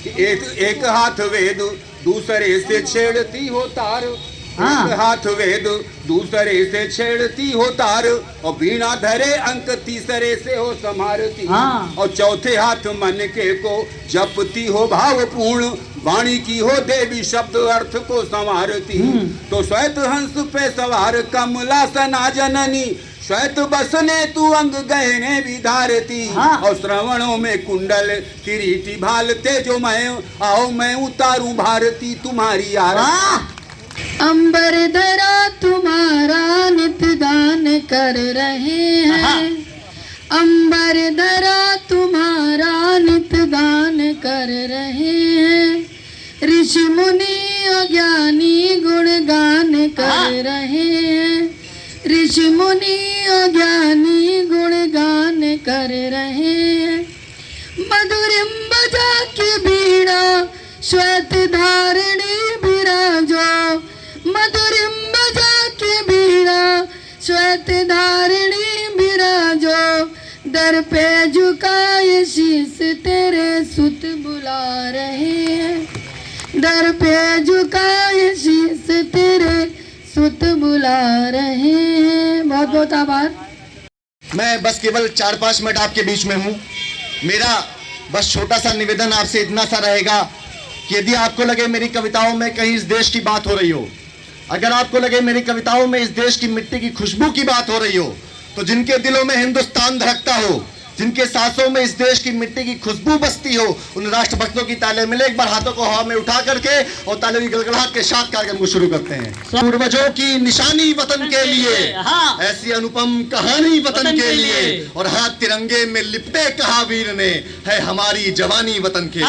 कि एक हाथ वेद दूसरे से छेड़ती हो तार। हाँ। एक हाथ वेद दूसरे से छेड़ती हो तार, और बीणा धरे अंक तीसरे से हो संहारती। हाँ। और चौथे हाथ मन के को जपती हो भावपूर्ण, वाणी की हो देवी शब्द अर्थ को संवारती। तो श्वेत हंस पे सवार कमला सना जननी, श्वेत बसने तू अंग गहने विधारती। हाँ। और श्रवणों में कुंडल किरीटी भालते जो मैं आओ मैं उतारूं भारती तुम्हारी आरती। अंबर धरा तुम्हारा नित गान कर रहे हैं, अंबर धरा तुम्हारा नित गान कर रहे हैं। ऋषि मुनि अज्ञानी गुणगान कर रहे हैं, ऋषि मुनि अज्ञानी गुणगान कर रहे हैं। मधुरिम बजा के बीड़ा श्वेत धारणी विराजो, मधुरिम बजा के बीड़ा श्वेत धारणी विराजो। दर पे झुकाए शीस तेरे सुत बुला रहे हैं, दर पे झुकाए शीस तेरे सुत बुला रहे हैं। बहुत बहुत आभार। मैं बस केवल 4-5 मिनट आपके बीच में हूँ। मेरा बस छोटा सा निवेदन आपसे इतना सा रहेगा कि यदि आपको लगे मेरी कविताओं में कहीं इस देश की बात हो रही हो, अगर आपको लगे मेरी कविताओं में इस देश की मिट्टी की खुशबू की बात हो रही हो, तो जिनके दिलों में हिंदुस्तान धड़कता हो, जिनके सांसों में इस देश की मिट्टी की खुशबू बसती हो, उन राष्ट्रभक्तों की ताले मिले। एक बार हाथों को हवा में उठा करके और तालियों की गड़गड़ाहट के साथ कार्यक्रम को शुरू करते हैं। पूर्वजों की निशानी वतन के लिए, ऐसी अनुपम कहानी वतन के लिए, और हाथ तिरंगे में लिपटे कहा वीर ने, है हमारी जवानी वतन के लिए,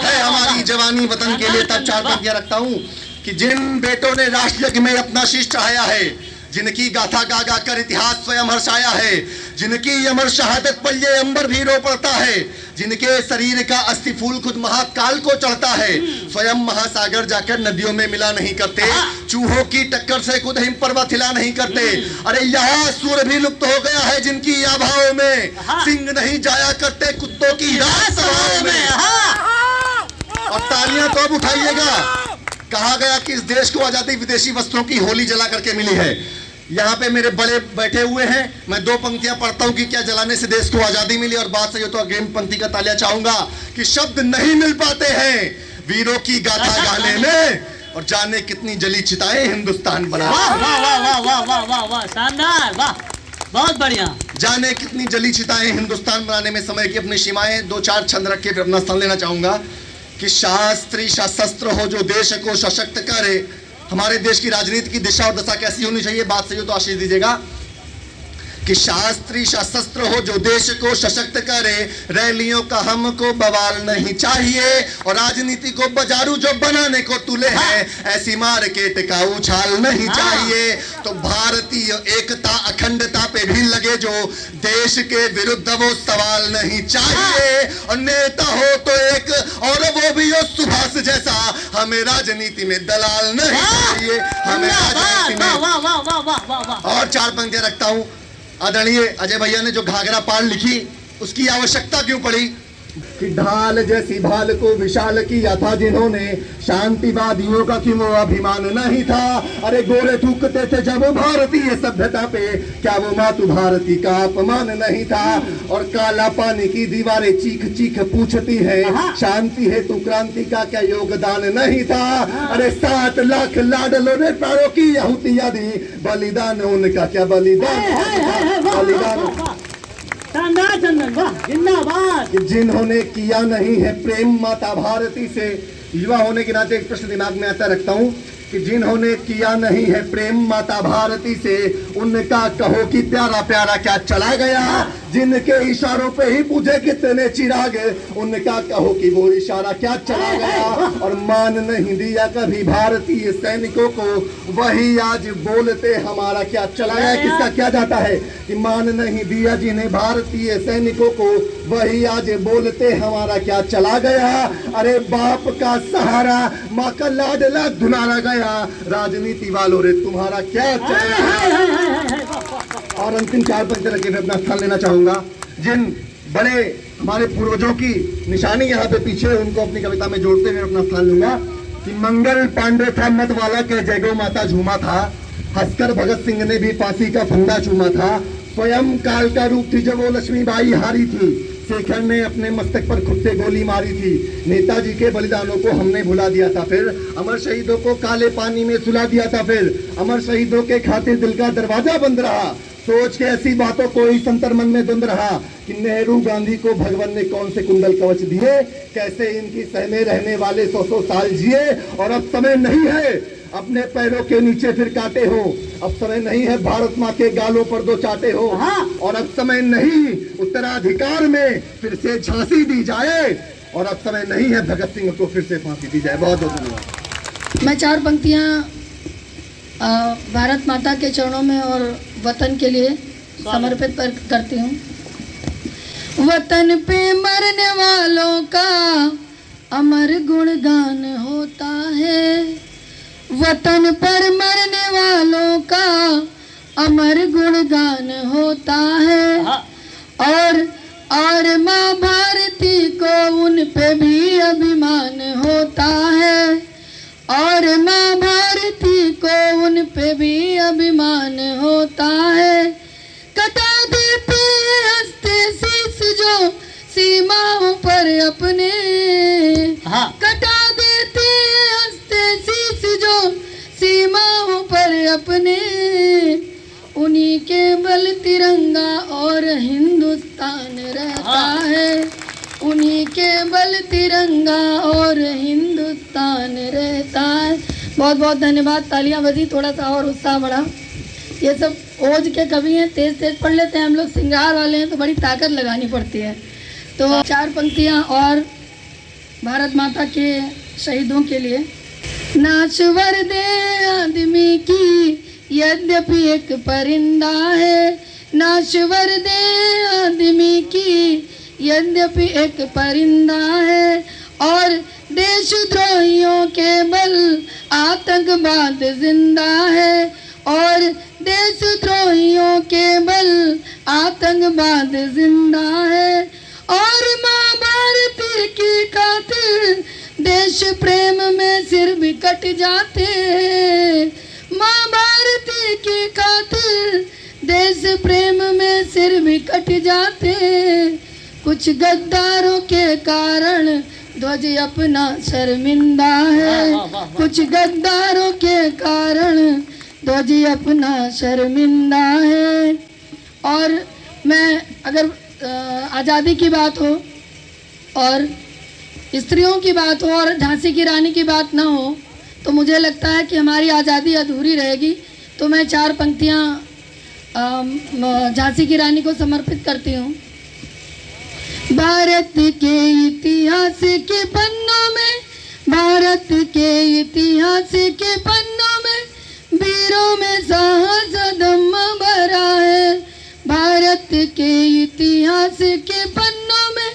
है हमारी जवानी वतन के लिए। तब 4 पंक्तियां रखता हूँ कि जिन बेटों ने राष्ट्र यज्ञ में अपना शीश चढ़ाया है, जिनकी गाथा गा गा कर इतिहास स्वयं हर्षाया है, जिनकी अमर शहादत पर ये अंबर भी रो पड़ता है, जिनके शरीर का अस्थि फूल खुद महाकाल को चढ़ता है, स्वयं महासागर जाकर नदियों में मिला नहीं करते, चूहों की टक्कर से खुद हिम पर्वत हिला नहीं करते। अरे यहाँ सूर भी लुप्त हो गया है जिनकी आभाओं में, सिंह नहीं जाया करते कुत्तों की राजसभाओं में। और तालियां तो अब उठाइएगा। कहा गया कि इस देश को आजादी विदेशी वस्त्रों की होली जला करके मिली है। यहाँ पे मेरे बड़े बैठे हुए हैं, मैं 2 पंक्तियां पढ़ता हूँ कि क्या जलाने से देश को आजादी मिली, और बात सही हो तो अग्रिम पंक्ति का तालियां चाहूंगा कि शब्द नहीं मिल पाते हैं वीरों की गाथा गाने में, और जाने कितनी जली चिताएं हिंदुस्तान बना। वाह वाह वाह वाह वाह वाह वाह, शानदार, वाह, बहुत बढ़िया। जाने कितनी जली चिताएं हिंदुस्तान बनाने में समय की अपनी सीमाएं। 2-4 छंद रख के फिर अपना स्थान लेना चाहूंगा कि शास्त्री सशस्त्र हो जो देश को सशक्त करे। हमारे देश की राजनीति की दिशा और दशा कैसी होनी चाहिए, बात सही हो तो आशीष दीजिएगा कि शास्त्री सशस्त्र हो जो देश को सशक्त करे, रैलियों का हमको बवाल नहीं चाहिए, और राजनीति को बाजारू जो बनाने को तुले हैं, ऐसी मार्केट का उछाल नहीं चाहिए। तो भारतीय एकता अखंडता पे भी लगे जो देश के विरुद्ध वो सवाल नहीं चाहिए। और नेता हो तो एक, और वो भी हो सुभाष जैसा, हमें राजनीति में दलाल नहीं चाहिए, हमें राजनीति में। और 4 पंक्तियां रखता हूं। आदरणीय अजय भैया ने जो घाघरा पार लिखी, उसकी आवश्यकता क्यों पड़ी कि ढाल जैसी भाल को विशाल किया था जिन्होंने, शांतिवादियों का क्यों वो अभिमान नहीं था। अरे गोरे थूकते थे जब भारतीय सभ्यता पे, क्या वो मातु भारती का अपमान नहीं था। और काला पानी की दीवारें चीख चीख पूछती है, शांति हेतु क्रांति का क्या योगदान नहीं था। अरे 7 लाख लाडलों ने प्राणों की आहुतियां दी, बलिदान उनका क्या बलिदान, बलिदान। शानदार चंदन, वाह, जिंदाबाद। जिन्होंने किया नहीं है प्रेम माता भारती से, युवा होने के नाते एक प्रश्न दिमाग में आता रखता हूँ कि जिन्होंने किया नहीं है प्रेम माता भारती से, उनका कहो कि प्यारा प्यारा क्या चला गया। जिनके इशारों पे ही बुझे कितने चिराग, उनका कहो कि वो इशारा क्या चला गया। और मान नहीं दिया कभी भारतीय सैनिकों को, वही आज बोलते हमारा क्या चला गया। किसका क्या जाता है कि मान नहीं दिया जिन्हें भारतीय सैनिकों को, वही आज बोलते हमारा क्या चला गया। अरे बाप का सहारा माँ का लाडला धुनारा गया, राजनीति वालों रे तुम्हारा क्या चला। और अंतिम 4 पंक्ति रखे मैं अपना स्थान लेना चाहूंगा। जिन बड़े हमारे पूर्वजों की निशानी यहाँ पे पीछे, उनको अपनी कविता में जोड़ते हुए अपना स्थान लूंगा कि मंगल पांडे था मत वाला के जय गो माता झूमा था, हंसकर भगत सिंह ने भी फांसी का फंदा चूमा था, स्वयं काल का रूप थी जब वो लक्ष्मीबाई हारी थी, शेखर ने अपने मस्तक पर खुद से गोली मारी थी, नेताजी के बलिदानों को हमने भुला दिया था, फिर अमर शहीदों को काले पानी में सुला दिया था, फिर अमर शहीदों के खातिर दिल का दरवाजा बंद रहा, सोच के ऐसी बातों को ही संतर मन में धुंध रहा कि नेहरू गांधी को भगवान ने कौन से कुंडल कवच दिए, कैसे इनकी सहमे रहने वाले 100 साल जिए, और अब समय नहीं है अपने पैरों के नीचे फिर काटे हो, अब समय नहीं है भारत माँ के गालों पर दो चाटे हो, और अब समय नहीं उत्तराधिकार में फिर से झांसी दी जाए, और अब समय नहीं है भगत सिंह को फिर से फांसी दी जाए। बहुत बहुत धन्यवाद। मैं 4 पंक्तियां भारत माता के चरणों में और वतन के लिए समर्पित करती हूँ। वतन पे मरने वालों का अमर गुणगान होता है, वतन पर मरने वालों का अमर गुणगान होता है, और माँ भारती को उन पे भी अभिमान होता है, और माँ भारती को उन पे भी अभिमान होता है, कटा देते हंसते शीश जो सीमाओं पर अपने, कटा देते हंसते शीश जो सीमाओं पर अपने, उन्हीं के बल तिरंगा और हिंदुस्तान रहता है, उन्हीं के बल तिरंगा और हिंदुस्तान रहता है। बहुत बहुत धन्यवाद। तालियां बजी, थोड़ा सा और उत्साह बढ़ा। ये सब ओज के कवि हैं, तेज तेज पढ़ लेते हैं, हम लोग श्रृंगार वाले हैं तो बड़ी ताकत लगानी पड़ती है। तो 4 पंक्तियां और भारत माता के शहीदों के लिए। नाच वर्दे आदमी की यद्यपि एक परिंदा है, नाच वर्दे आदमी की यद्यपि एक परिंदा है, और देशद्रोहियों के बल आतंकवाद जिंदा है, और देशद्रोहियों के बल आतंकवाद जिंदा है, और माँ भारती की खातिर देश प्रेम में सिर भी कट जाते, माँ भारती की खातिर देश प्रेम में सिर भी कट जाते, कुछ गद्दारों के कारण ध्वज अपना शर्मिंदा है, कुछ गद्दारों के कारण ध्वज अपना शर्मिंदा है। और मैं अगर आज़ादी की बात हो और स्त्रियों की बात हो और झांसी की रानी की बात ना हो तो मुझे लगता है कि हमारी आज़ादी अधूरी रहेगी। तो मैं 4 पंक्तियाँ झांसी की रानी को समर्पित करती हूँ। भारत के इतिहास के पन्नों में, भारत के इतिहास के पन्नों में वीरों में साहस दम भरा है, भारत के इतिहास के पन्नों में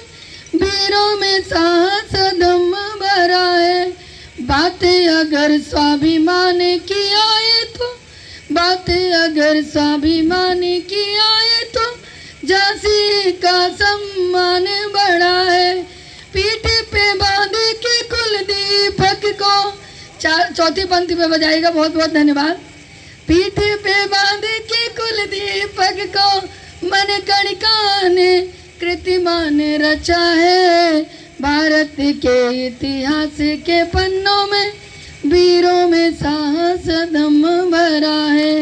वीरों में साहस दम भरा है। बातें अगर स्वाभिमान की आए तो, बातें अगर स्वाभिमान की आए तो झांसी का सम्मान बढ़ा है। पीठ पे बांध के कुलदीपक को, 4वीं पंक्ति पे बजाएगा। बहुत बहुत धन्यवाद। पीठ पे बांध के कुलदीपक को मन कणिका ने कृतिमान रचा है, भारत के इतिहास के पन्नों में वीरों में साहस दम भरा है,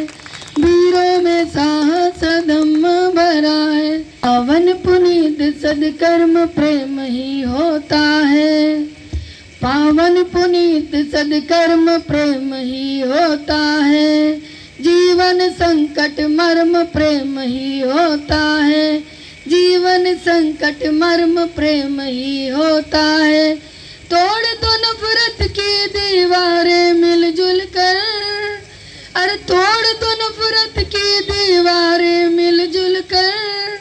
वीरों में साहस दम भरा है। पावन पुनीत सदकर्म प्रेम ही होता है, पावन पुनीत सदकर्म प्रेम ही होता है। जीवन संकट मर्म प्रेम ही होता है, जीवन संकट मर्म प्रेम ही होता है। तोड़ दो नफरत की दीवारें मिलजुल कर, अरे तोड़ दो नफरत की दीवारें मिलजुल कर।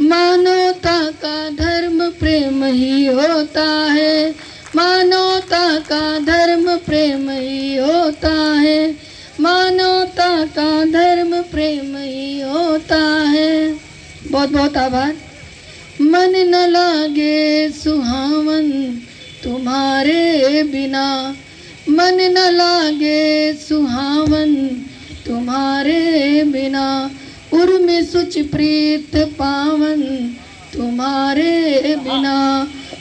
मानवता का धर्म प्रेम ही होता है, मानवता का धर्म प्रेम ही होता है, मानवता का धर्म प्रेम ही होता है। बहुत बहुत आभार। मन न लागे सुहावन तुम्हारे बिना, मन न लागे सुहावन तुम्हारे बिना, उर्मि सुच प्रीत पावन तुम्हारे बिना,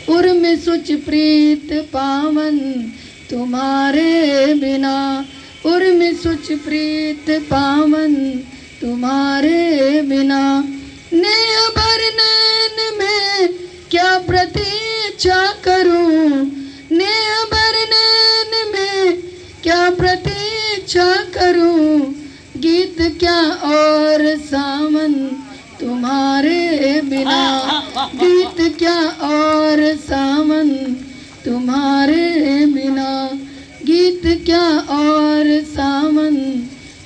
उर्मि सुच प्रीत पावन तुम्हारे बिना, उर्मि सुच प्रीत पावन तुम्हारे बिना। नेह भर नैन में क्या प्रतीक्षा करूं, नेह भर नैन में क्या प्रतीक्षा करूं, गीत क्या और सावन तुम्हारे बिना, गीत क्या और सावन तुम्हारे बिना, गीत क्या और सावन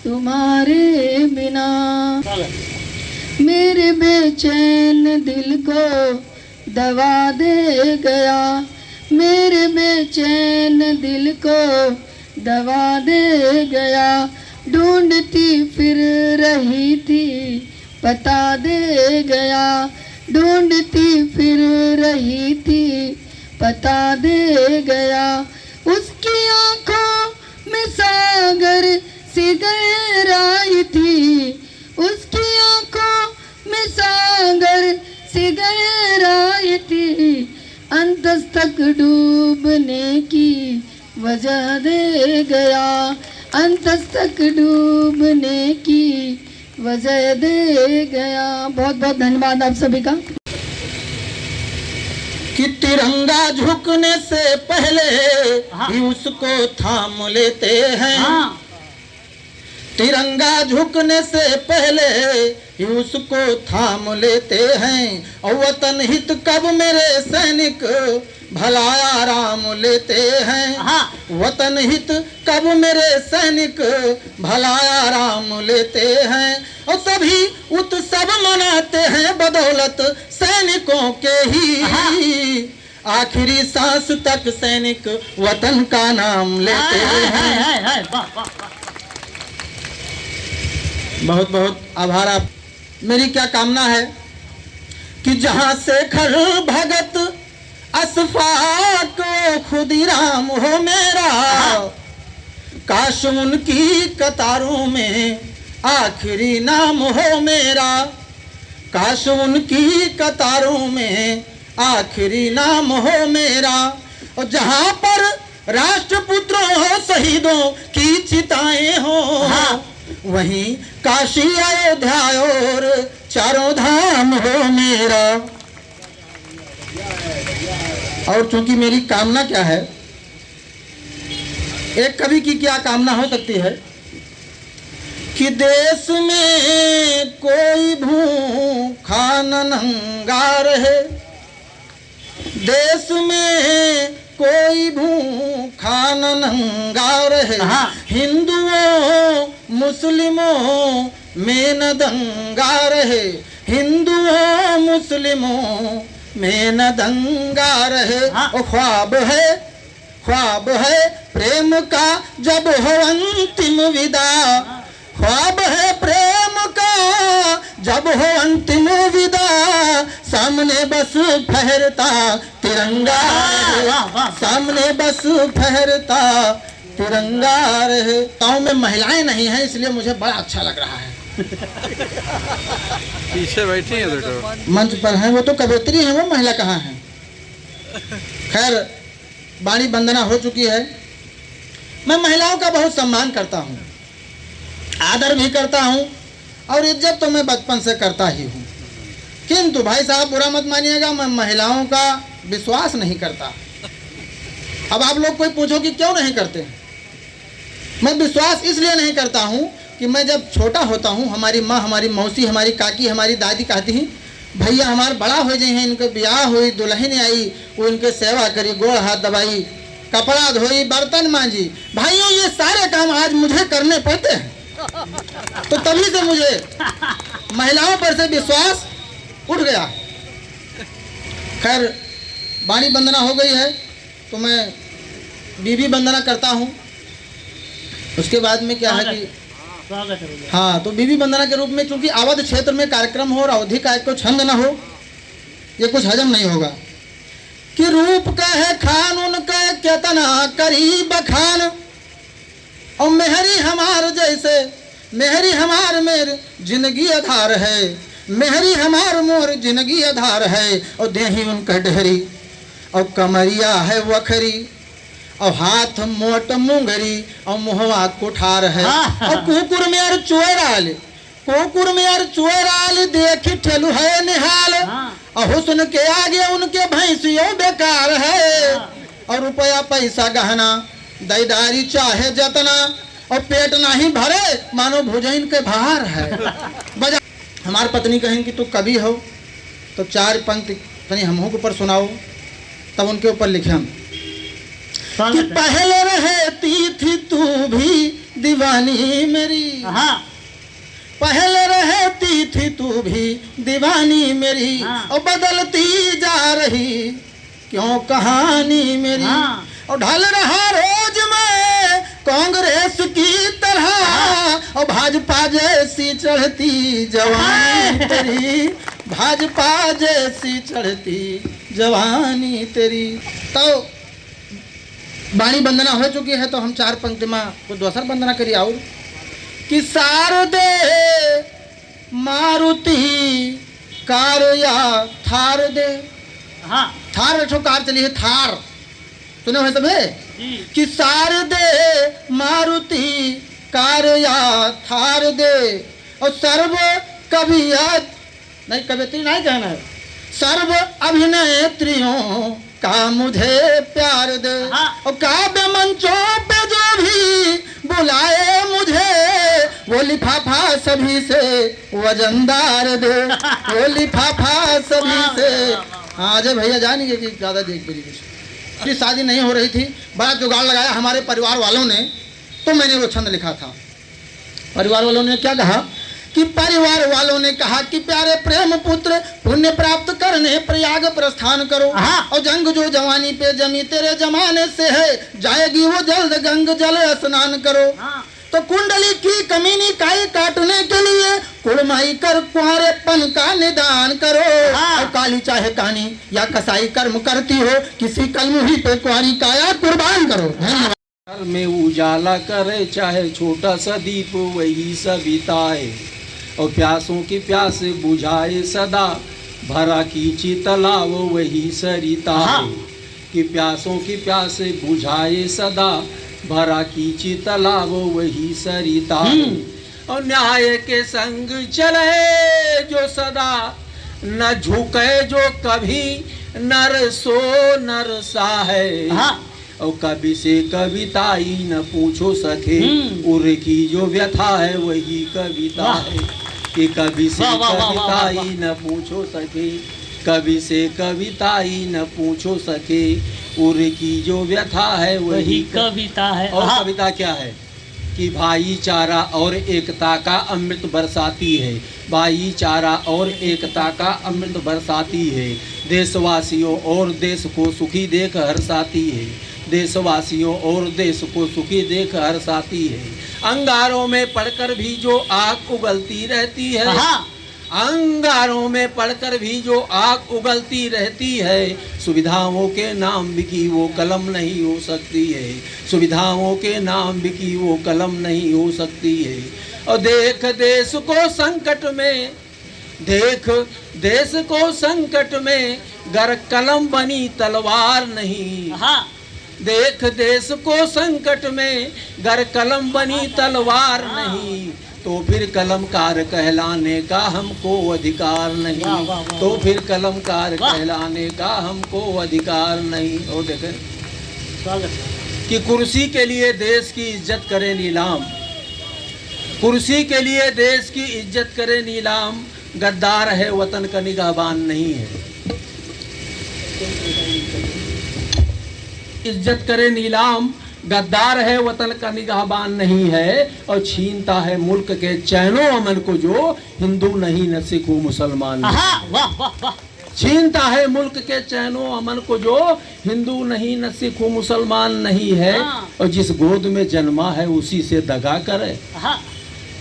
तुम्हारे बिना। मेरे बेचैन दिल को दवा दे गया, मेरे बेचैन दिल को दवा दे गया, ढूंढती फिर रही थी पता दे गया, ढूंढती फिर रही थी पता दे गया, उसकी आंखों में सागर सी गहराई थी, उसकी आंखों में सागर सी गहराई थी, अंतस तक डूबने की वजह दे गया, अंतस तक डूबने की वजह दे गया। बहुत बहुत धन्यवाद आप सभी का। कि तिरंगा झुकने से पहले ही उसको थाम लेते हैं, तिरंगा झुकने से पहले ही उसको थाम लेते हैं, और वतन हित कब मेरे सैनिक भला आराम लेते हैं, वतन हित कब मेरे सैनिक भला आराम लेते हैं, और सभी उत्सव मनाते हैं बदौलत सैनिकों के ही, आखिरी सांस तक सैनिक वतन का नाम लेते हैं। बहुत बहुत आभार आप। मेरी क्या कामना है कि जहां शेखर भगत अशफाक खुदीराम हो मेरा, काश उनकी कतारों में आखिरी नाम हो मेरा, काश उनकी कतारों में आखिरी नाम हो मेरा, और जहां पर राष्ट्रपुत्रों हो शहीदों की चिताएं हो, वहीं काशी अयोध्या और चारों धाम हो मेरा। और चूंकि मेरी कामना क्या है, एक कवि की क्या कामना हो सकती है कि देश में कोई भूखा न नंगा रहे, देश में कोई भूखा न नंगा रहे, हिंदुओं मुस्लिमों में न दंगा रहे, हिंदुओं मुस्लिमों में न दंगा रहे, और ख्वाब है प्रेम का जब हो अंतिम विदा, ख्वाब है प्रेम का जब हो अंतिम विदा, सामने बस फहरता तिरंगा रहे, सामने बस फहरता तिरंगा रहे। गाँव में महिलाएं नहीं हैं, इसलिए मुझे बड़ा अच्छा लग रहा है। पीछे बैठी हैं देखो, मंच पर हैं, वो तो कवयित्री हैं, वो महिला कहाँ हैं। खैर वाणी वंदना हो चुकी है। मैं महिलाओं का बहुत सम्मान करता हूँ, आदर भी करता हूँ, और इज्जत तो मैं बचपन से करता ही हूँ, किंतु भाई साहब बुरा मत मानिएगा, मैं महिलाओं का विश्वास नहीं करता। अब आप लोग कोई पूछो कि क्यों नहीं करते, मैं विश्वास इसलिए नहीं करता हूँ कि मैं जब छोटा होता हूँ, हमारी माँ, हमारी मौसी, हमारी काकी, हमारी दादी कहती हैं भैया हमारे बड़ा हो जाए हैं, इनके ब्याह हुई, दुल्हन आई, वो इनके सेवा करी, गोड़ हाथ दबाई, कपड़ा धोई, बर्तन मांजी। भाइयों ये सारे काम आज मुझे करने पड़ते हैं, तो तभी से मुझे महिलाओं पर से विश्वास उठ गया। खैर वाणी वंदना हो गई है, तो मैं बीबी वंदना करता हूँ। उसके बाद में क्या है कि हाँ, तो बीबी वंदना के रूप में, चूंकि अवध क्षेत्र में कार्यक्रम हो और अवधि का एक को छंद न हो, ये कुछ हजम नहीं होगा। कि रूप का है खान उनका केतना करी बखान, और मेहरी हमार जैसे मेहरी हमार मेर जिंदगी आधार है, मेहरी हमार मोर जिंदगी आधार है। और देही उनका डहरी और कमरिया है वखरी, और हाथ मोट मुंगरी और मुहवा कुठार है। और कुकुर में यार चोराल, कुकुर में यार चोराल देखी ठेलू है निहाल, और हुस्न के आगे उनके भैंसियों बेकार है। और रुपया पैसा गहना दैदारी चाहे जतना, और पेट नहीं भरे मानो भुजैन के बाहर है। बजा हमार पत्नी कहें कि तू कवि हो तो 4 पंक्ति तनी हमहू के ऊपर सुनाओ, तब उनके ऊपर लिखे हम कि पहले रहती थी तू भी दीवानी मेरी, पहले रहती थी तू भी दीवानी मेरी, और बदलती जा रही क्यों कहानी मेरी। और ढल रहा रोज में कांग्रेस की तरह, और भाजपा जैसी चढ़ती जवानी तेरी, भाजपा जैसी चढ़ती जवानी तेरी। तो वाणी वंदना हो चुकी है, तो हम 4 पंक्ति में कुछ दोसर वंदना करिए। और कि शारदे मारुति कार या थार दे, थार बैठो कार चली है, थार सुने हुए सब है। कि शारदे मारुति कार या थार दे, और सर्व कवियत नहीं कवियत्री नहीं कहना है, सर्व अभिनेत्रियों का मुझे प्यार दे। और काव्य मंचों पे जो भी बुलाए मुझे, वो लिफाफा सभी से वजनदार दे, वो लिफाफा सभी से। हाँ अजय भैया जानेंगे कि ज़्यादा देख मेरी कुछ शादी नहीं हो रही थी, बड़ा जुगाड़ लगाया हमारे परिवार वालों ने, तो मैंने वो छंद लिखा था। परिवार वालों ने क्या कहा कि परिवार वालों ने कहा कि प्यारे प्रेम पुत्र पुण्य प्राप्त करने प्रयाग प्रस्थान करो, और जंग जो जवानी पे जमी तेरे जमाने से है, जाएगी वो जल्द गंग जल स्नान करो। तो कुंडली की कमीनी काई काटने के लिए कुड़माई कर कुंवारेपन का निदान करो। और काली चाहे कहानी या कसाई कर्म करती हो, किसी कलमुही पे कुंवारी काया कुर्बान करो। घर में उजाला करे चाहे छोटा सा दीप वही सविताए, और प्यासों की प्यास बुझाए सदा भरा कीची तालाब वही सरिता है। कि प्यासों की प्यास बुझाए सदा भरा कीची तालाब वही सरिता है। और न्याय के संग चले जो सदा, न झुके जो कभी नर सो नर सा है। और कवि से कविताई न पूछो सके, उर की जो व्यथा है वही कविता है। कि कवि से कविताई न पूछो सके, कवि से कविताई न पूछो सके, उर की जो व्यथा है वही कविता है। और कविता क्या है कि भाईचारा और एकता का अमृत बरसाती है, भाईचारा और एकता का अमृत बरसाती है। देशवासियों और देश को सुखी देख हर्षाती है, देशवासियों और देश को सुखी देख हर्षाती है। अंगारों में पढ़कर भी जो आग उगलती रहती है, अंगारों में पढ़कर भी जो आग उगलती रहती है, सुविधाओं के नाम बिकी वो कलम नहीं हो सकती है, सुविधाओं के नाम बिकी वो कलम नहीं हो सकती है। और देख देश को संकट में, देख देश को संकट में, गर कलम बनी तलवार नहीं। देख देश को संकट में, गर कलम बनी तलवार नहीं, तो फिर कलमकार कहलाने का हमको अधिकार नहीं, तो फिर कलमकार कहलाने का हमको अधिकार नहीं। और देखें कि कुर्सी के लिए देश की इज्जत करे नीलाम, कुर्सी के लिए देश की इज्जत करे नीलाम, गद्दार है वतन का निगाहबान नहीं है। इज्जत करे नीलाम, गद्दार है वतन का निगाहबान नहीं है। और छीनता है मुल्क के चैनो अमन को जो हिंदू नहीं न सिख हो मुसलमान। छीनता है मुल्क के चैनो अमन को जो हिंदू नहीं न सिख हो मुसलमान नहीं है। और जिस गोद में जन्मा है उसी से दगा करे,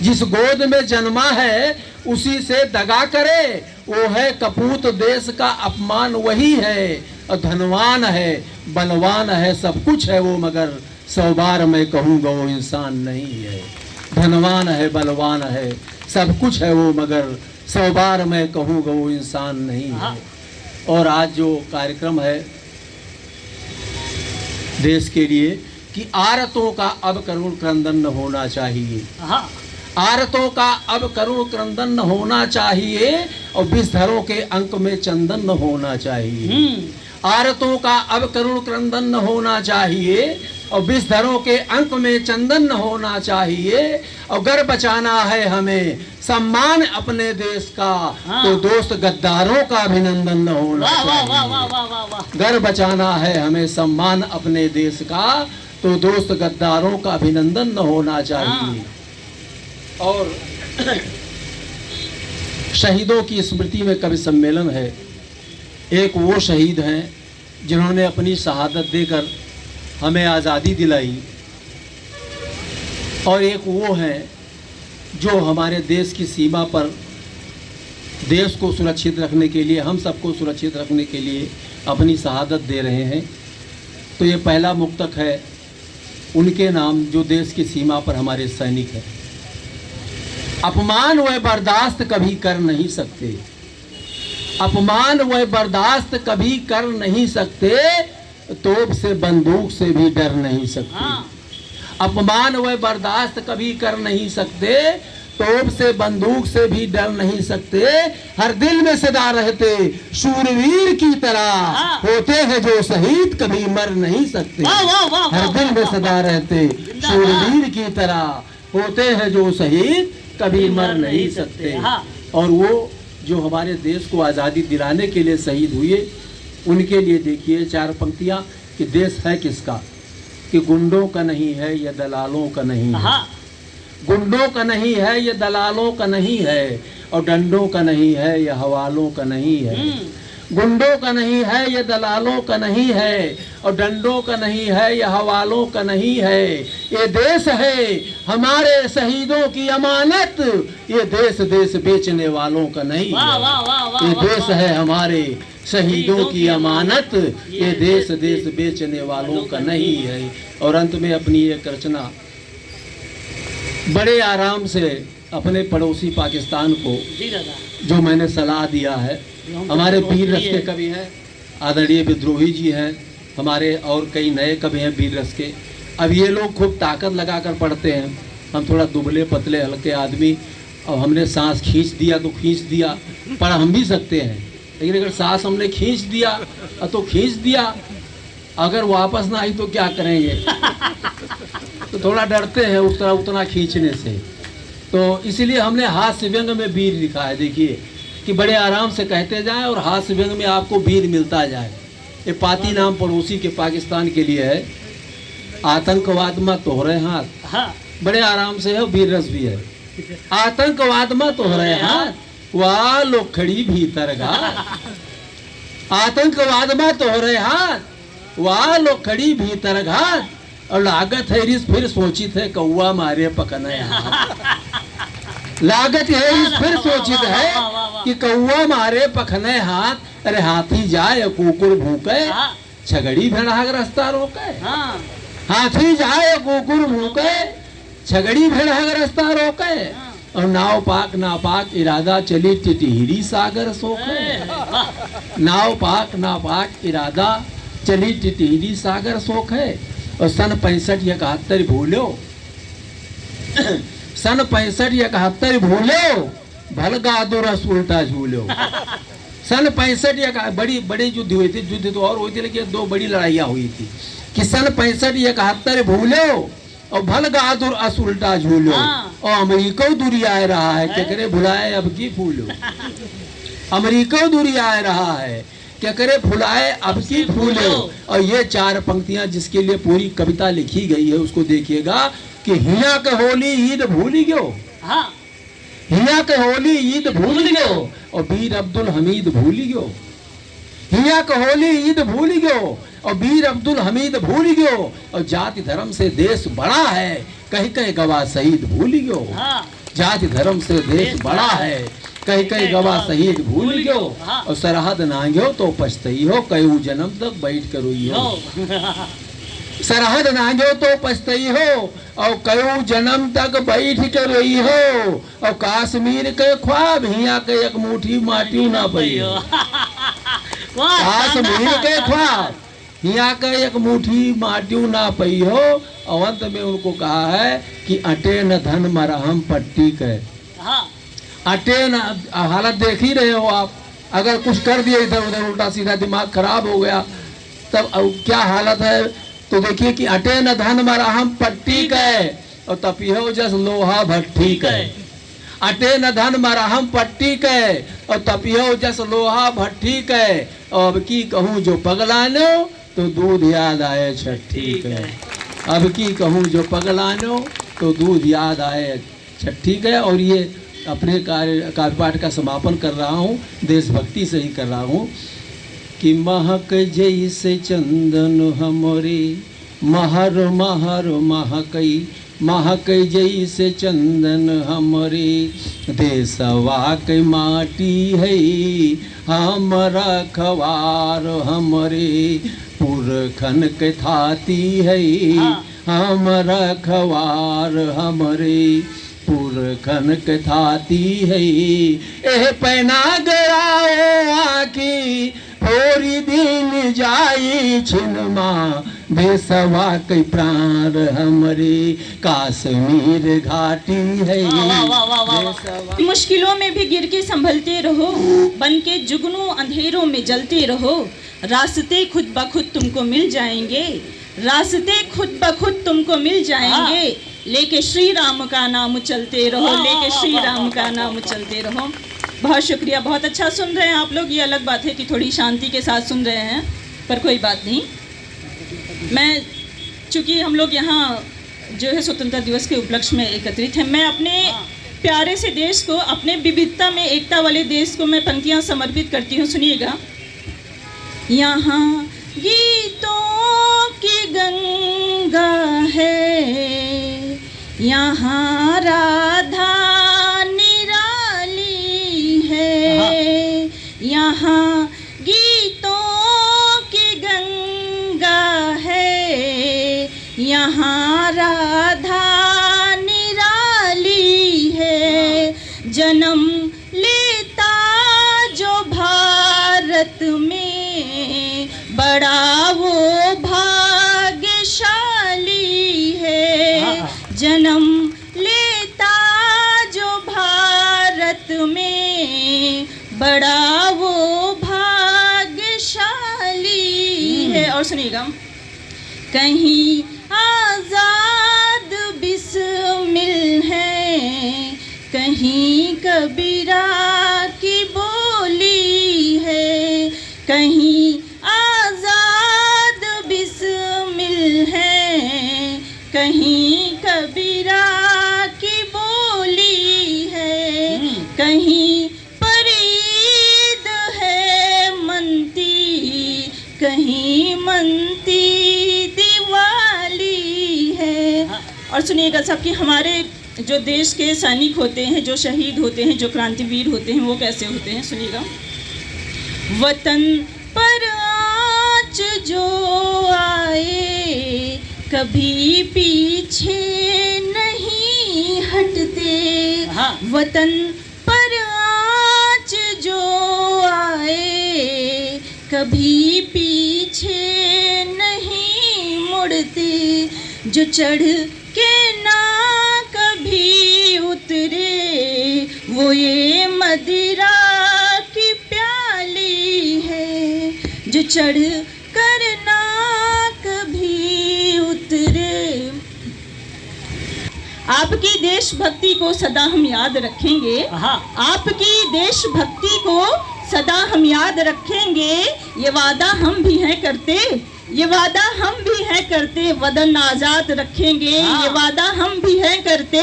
जिस गोद में जन्मा है उसी से दगा करे, वो है कपूत देश का अपमान वही है। और धनवान है बलवान है सब कुछ है वो, मगर 100 बार मैं कहूँगा वो इंसान नहीं है। धनवान है बलवान है सब कुछ है वो, मगर 100 बार मैं कहूँगा वो इंसान नहीं है। और आज जो कार्यक्रम है देश के लिए कि आरतों का अब करुण क्रंदन न होना चाहिए, आरतों का अब करुण क्रंदन न होना चाहिए, और विषधरों के अंक में चंदन न होना चाहिए। आरतों का अब करुण क्रंदन न होना चाहिए, और विषधरों के अंक में चंदन न होना चाहिए। और गर बचाना है हमें सम्मान अपने देश का, तो दोस्त गद्दारों का अभिनंदन न होना चाहिए। गर बचाना है हमें सम्मान अपने देश का, तो दोस्त गद्दारों का अभिनंदन न होना चाहिए। और शहीदों की स्मृति में कवि सम्मेलन है। एक वो शहीद हैं जिन्होंने अपनी शहादत देकर हमें आज़ादी दिलाई, और एक वो हैं जो हमारे देश की सीमा पर देश को सुरक्षित रखने के लिए, हम सबको सुरक्षित रखने के लिए अपनी शहादत दे रहे हैं। तो ये पहला मुक्तक है उनके नाम जो देश की सीमा पर हमारे सैनिक हैं। अपमान वह बर्दाश्त कभी कर नहीं सकते, अपमान वह बर्दाश्त कभी कर नहीं सकते, तोप से बंदूक से भी डर नहीं सकते। अपमान वह बर्दाश्त कभी कर नहीं सकते, तोप से बंदूक से भी डर नहीं सकते। हर दिल में सदा रहते शूरवीर की तरह, होते हैं जो शहीद कभी मर नहीं सकते। हर दिल में सदा रहते शूरवीर की तरह, होते हैं जो शहीद कभी मर नहीं सकते। और वो जो हमारे देश को आज़ादी दिलाने के लिए शहीद हुए, उनके लिए देखिए 4 पंक्तियाँ कि देश है किसका, कि गुंडों का नहीं है या दलालों का नहीं है, गुंडों का नहीं है ये दलालों का नहीं है, और डंडों का नहीं है या हवालों का नहीं है। गुंडों का नहीं है ये दलालों का नहीं है, और डंडों का नहीं है या हवालों का नहीं है। ये देश है हमारे शहीदों की अमानत, ये देश देश बेचने वालों का नहीं है। ये देश है हमारे शहीदों की अमानत, ये देश देश बेचने वालों का नहीं है। और अंत में अपनी एक रचना बड़े आराम से अपने पड़ोसी पाकिस्तान को जो मैंने सलाह दिया है, हमारे वीर रस के कवि हैं आदरणीय विद्रोही जी हैं, हमारे और कई नए कवि हैं वीर रस के। अब ये लोग खूब ताकत लगा कर पढ़ते हैं, हम थोड़ा दुबले पतले हल्के आदमी, और हमने सांस खींच दिया तो खींच दिया, पढ़ हम भी सकते हैं, लेकिन अगर सांस हमने खींच दिया तो खींच दिया, अगर वापस ना आई तो क्या करेंगे। तो थोड़ा डरते हैं उतना खींचने से। तो इसीलिए हमने हास्य व्यंग में वीर लिखा है। देखिए कि बड़े आराम से कहते जाएं और हास्य व्यंग में आपको वीर मिलता जाए। ये पाती नाम पड़ोसी के पाकिस्तान के लिए है। आतंकवाद में तोहरे हाथ, बड़े आराम से है, वीर रस भी है। आतंकवाद में तोहरे हाथ, वाह लोखड़ी भीतर गा। आतंकवाद में तोहरे हाथ, वाह लोखड़ी भीतर घात, और लागत है रिस फिर सोचित है कौआ मारे पकने हाथ। लागत है रिस फिर सोचित है कि कौआ मारे पखने हाथ। अरे हाथी जाए कुकुर भूखे, छगड़ी भेड़ाग रास्ता रोके। हाथी जाए कुकुर भूखे, छगड़ी भेड़ाग रास्ता रोके, और नाव पाक नापाक इरादा चली टिटहिरी सागर सोखे। नाव पाक नापाक इरादा चली टिटहिरी सागर सोखे। और सन 65-71 भूलो, सन 65-71 भूलो, भलगादुर उल्टा झूलो। सन 65 बड़ी बड़ी युद्ध हुई थी, युद्ध तो और हुई थी लेकिन 2 बड़ी लड़ाइयाँ हुई थी कि सन 65-71 भूलो और भलगादुर उल्टा झूलो। और अमेरिको दूरी आ रहा है क्या करे भुलाए अब की फूलो। अमेरिको दूरी आ रहा है क्या करे भुलाए अब की फूलो। और ये 4 पंक्तियां जिसके लिए पूरी कविता लिखी गई है उसको देखिएगा कि हिया के होली ईद भूल गयो, हिया के होली ईद भूल गयो, और वीर अब्दुल हमीद भूल गयो। हिया के होली ईद भूल गयो और वीर अब्दुल हमीद भूल गयो। और जाति धर्म से देश बड़ा है, कहीं कहीं गवाह शहीद भूल गयो। जाति धर्म से देश बड़ा है। कई कई गवाह शहीद भूल गयो और सरहद नांग्यो तो पछतई हो, कई जन्म तक बैठ कर रोई हो। सरहद नांग्यो तो पछतई हो और कई जन्म तक बैठ कर रोई हो, और कश्मीर के ख्वाब हिया के एक मुट्ठी माटी ना पई हो। कश्मीर के ख्वाब हिया के एक मुट्ठी माटी ना पई हो। और अंत में उनको कहा है कि अटे न धन मरहम पट्टी के। अटे न, हालत देख ही रहे हो आप, अगर कुछ कर दिए इधर उधर उल्टा सीधा, दिमाग खराब हो गया तब क्या हालत है। तो देखिए कि अटे न धन मरहम पट्टी के और तपियो जस लोहा भट्टी के। अटे न धन मरहम पट्टी के और तपियो जस लोहा भट्टी के। और अब की कहूँ जो पगलानो तो दूध याद आए छठी के। अब की कहूँ जो पगलानो तो दूध याद आए छठी के। और ये अपने कार्यपाठ का समापन कर रहा हूँ, देशभक्ति से ही कर रहा हूँ कि महक जैसे चंदन हमरे महर महर महकई। महक जैसे चंदन हमरे देशवा के माटी है। हमरा खवार हमरे पुरखन के थाती है। हमरा खवार हमरे पुरखन के थाती है। एह पैना गराओ आकी थोड़ी दिन जाई छिनमा देशवा के प्राण हमरे कश्मीर घाटी है। मुश्किलों में भी गिर के संभलते रहो, बन के जुगनू अंधेरों में जलते रहो। रास्ते खुद ब खुद तुमको मिल जाएंगे, रास्ते खुद ब खुद तुमको मिल जाएंगे। लेके श्री राम का नाम चलते रहो, लेके श्री राम का नाम चलते रहो। बहुत शुक्रिया, बहुत अच्छा सुन रहे हैं आप लोग। ये अलग बात है कि थोड़ी शांति के साथ सुन रहे हैं, पर कोई बात नहीं। मैं चूँकि हम लोग यहाँ जो है स्वतंत्रता दिवस के उपलक्ष्य में एकत्रित हैं, मैं अपने प्यारे से देश को, अपने विविधता में एकता वाले देश को मैं पंक्तियाँ समर्पित करती हूँ। सुनिएगा। यहाँ गीतों की गंगा है, यहाँ राधा निराली है। यहाँ गीतों की गंगा है, यहाँ राधा निराली है। जन्म लेता जो भारत में बड़ा वो भाग्यशाली है। जन्म लेता जो भारत में बड़ा वो भाग्यशाली है। और सुनिएगा। कहीं आजाद बिस्मिल है, कहीं कबीरा की बोली है। कहीं आजाद बिस्मिल है, कहीं कबीरा की बोली है। कहीं फरीद है मनती, कहीं मनती दिवाली है। और सुनिएगा सब कि हमारे जो देश के सैनिक होते हैं, जो शहीद होते हैं, जो क्रांतिवीर होते हैं, वो कैसे होते हैं। सुनिएगा। वतन पर आँच जो आए कभी पीछे नहीं हटते। वतन पर आँच जो आए कभी पीछे नहीं मुड़ते। जो चढ़ के ना कभी उतरे वो ये मदिरा की प्याली है। जो चढ़ कर ना कभी उतरे। आपकी देशभक्ति को सदा हम याद रखेंगे। आपकी देशभक्ति को सदा हम याद रखेंगे। ये वादा हम भी हैं करते, ये वादा हम भी हैं करते, वतन आज़ाद रखेंगे। ये वादा हम भी हैं करते,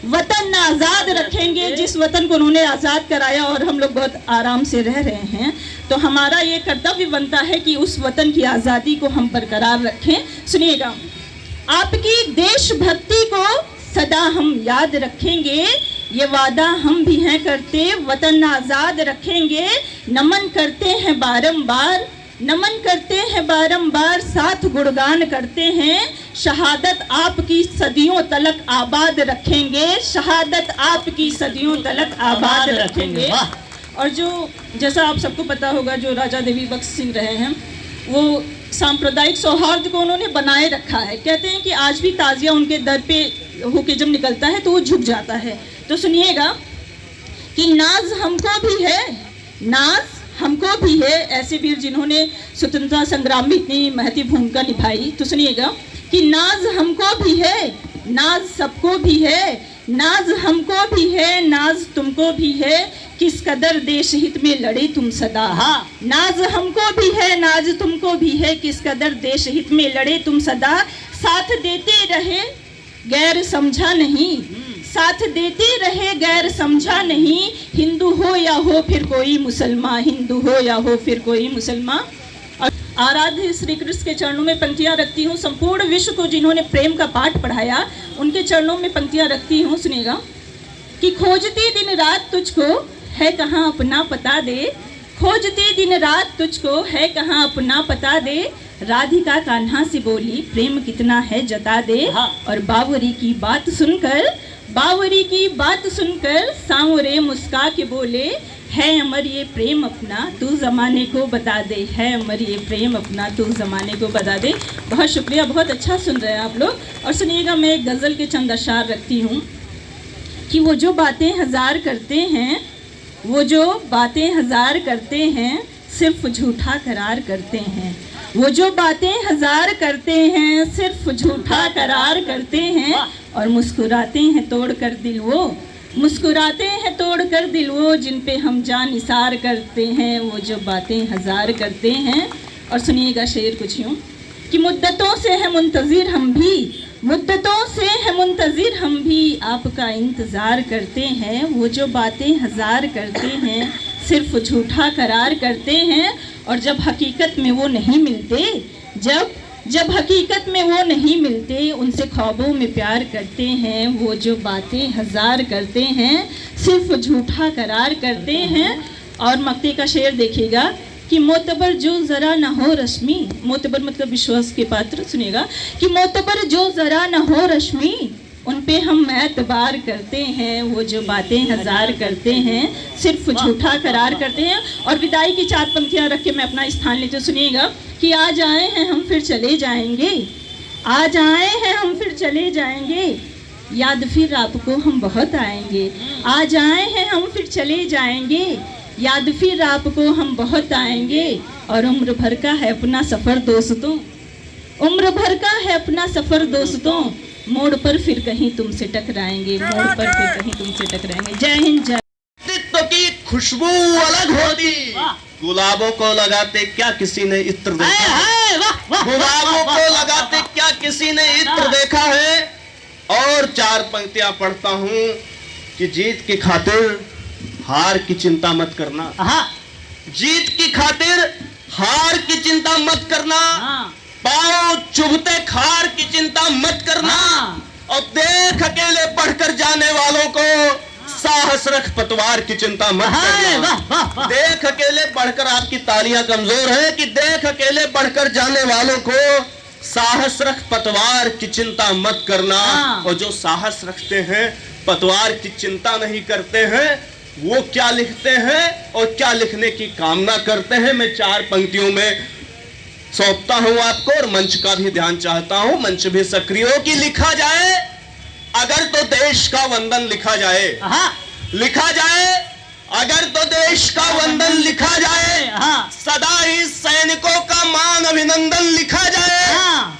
वतन आज़ाद रखेंगे। जिस वतन को उन्होंने आज़ाद कराया और हम लोग बहुत आराम से रह रहे हैं, तो हमारा ये कर्तव्य बनता है कि उस वतन की आज़ादी को हम बरकरार रखें। सुनिएगा। आपकी देशभक्ति को सदा हम याद रखेंगे। ये वादा हम भी हैं करते, वतन आज़ाद रखेंगे। नमन करते हैं बारंबार, नमन करते हैं बारंबार, साथ गुणगान करते हैं। शहादत आपकी सदियों तलक आबाद रखेंगे, शहादत आपकी सदियों तलक आबाद रखेंगे। और जो जैसा आप सबको पता होगा, जो राजा देवी बख्श सिंह रहे हैं, वो सांप्रदायिक सौहार्द को उन्होंने बनाए रखा है। कहते हैं कि आज भी ताजिया उनके दर पे होके जब निकलता है तो वो झुक जाता है। तो सुनिएगा कि नाज हमको भी है, नाज हमको भी है, ऐसे वीर जिन्होंने स्वतंत्रता संग्राम में इतनी महती भूमिका निभाई। तो सुनिएगा कि नाज हमको भी है, नाज सबको भी है, नाज हमको भी है, नाज तुमको भी है, किस कदर देश हित में लड़े तुम सदा। नाज हमको भी है, नाज तुमको भी है, किस कदर देश हित में लड़े तुम सदा। साथ देते रहे गैर समझा नहीं, साथ देते रहे गैर समझा नहीं। हिंदू हो या हो फिर कोई मुसलमान, हिंदू हो या हो फिर कोई मुसलमान। आराध्य श्री कृष्ण के चरणों में पंक्तियां रखती हूँ। संपूर्ण विश्व को जिन्होंने प्रेम का पाठ पढ़ाया, उनके चरणों में पंक्तियां रखती हूँ। सुनिएगा कि खोजती दिन रात तुझको, है कहाँ अपना पता दे। खोजती दिन रात तुझको, है कहाँ अपना पता दे। राधिका कान्हा से बोली, प्रेम कितना है जता दे। और बावरी की बात सुनकर, बावरी की बात सुनकर, सांवरे मुस्का के बोले, है अमर ये प्रेम अपना तू ज़माने को बता दे। है अमर ये प्रेम अपना तू ज़माने को बता दे। बहुत शुक्रिया, बहुत अच्छा सुन रहे हैं आप लोग। और सुनिएगा, मैं एक गज़ल के चंद अशार रखती हूँ कि वो जो बातें हज़ार करते हैं, वो जो बातें हज़ार करते हैं, सिर्फ झूठा करार करते हैं। वो जो बातें हज़ार करते हैं, सिर्फ झूठा करार करते हैं। और मुस्कुराते हैं तोड़ कर दिल वो, मुस्कुराते हैं तोड़ कर दिल वो, जिन पे हम जान निसार करते हैं। वो जो बातें हज़ार करते हैं। और सुनिएगा शेर कुछ यूँ कि मुद्दतों से है मुंतज़िर हम भी, मुद्दतों से है मुंतज़िर हम भी, आपका इंतज़ार करते हैं। वो जो बातें हज़ार करते हैं, सिर्फ झूठा करार करते हैं। और जब हकीकत में वो नहीं मिलते, जब हकीकत में वो नहीं मिलते, उनसे ख्वाबों में प्यार करते हैं। वो जो बातें हज़ार करते हैं, सिर्फ झूठा करार करते हैं। और मक्ते का शेर देखिएगा कि मोतबर जो ज़रा न हो रश्मि, मोतबर मतलब विश्वास के पात्र। सुनिएगा कि मोतबर जो ज़रा न हो रश्मि, उन पे हम एतबार करते हैं। वो जो बातें हज़ार करते हैं, सिर्फ झूठा करार करते हैं। और विदाई की 4 पंक्तियाँ रख के मैं अपना स्थान लेते। सुनिएगा कि आज आए हैं हम फिर चले जाएंगे, आज आए हैं हम फिर चले जाएंगे, याद फिर आपको हम बहुत आएंगे। आज आए हैं हम फिर चले जाएंगे, याद फिर आपको हम बहुत आएंगे। और उम्र भर का है अपना सफ़र दोस्तों, उम्र भर का है अपना सफ़र दोस्तों, मोड़ पर फिर कहीं तुमसे टकराएंगे, मोड़ पर फिर कहीं तुमसे टकराएंगे। जय हिंद, जय। व्यक्तित्व की खुशबू अलग होती, गुलाबों को लगाते क्या किसी ने इत्र देखा है? गुलाबों को लगाते क्या किसी ने इत्र देखा है? और 4 पंक्तियां पढ़ता हूं कि जीत की खातिर हार की चिंता मत करना, जीत की खातिर हार की चिंता मत करना, पाँव चुभते खार की चिंता मत करना। और देख अकेले बढ़कर जाने वालों को साहस रख पतवार की चिंता मत करना। देख अकेले बढ़कर, आपकी तालियां कमजोर है कि देख अकेले बढ़कर जाने वालों को साहस रख पतवार की चिंता मत करना। और जो साहस रखते हैं, पतवार की चिंता नहीं करते हैं, वो क्या लिखते हैं और क्या लिखने की कामना करते हैं, मैं 4 पंक्तियों में सौंपता हूं आपको। और मंच का भी ध्यान चाहता हूं, मंच भी सक्रिय हो कि लिखा जाए अगर तो देश का वंदन लिखा जाए, लिखा जाए अगर तो देश का वंदन लिखा जाए, सदा ही सैनिकों का मान अभिनंदन लिखा जाए।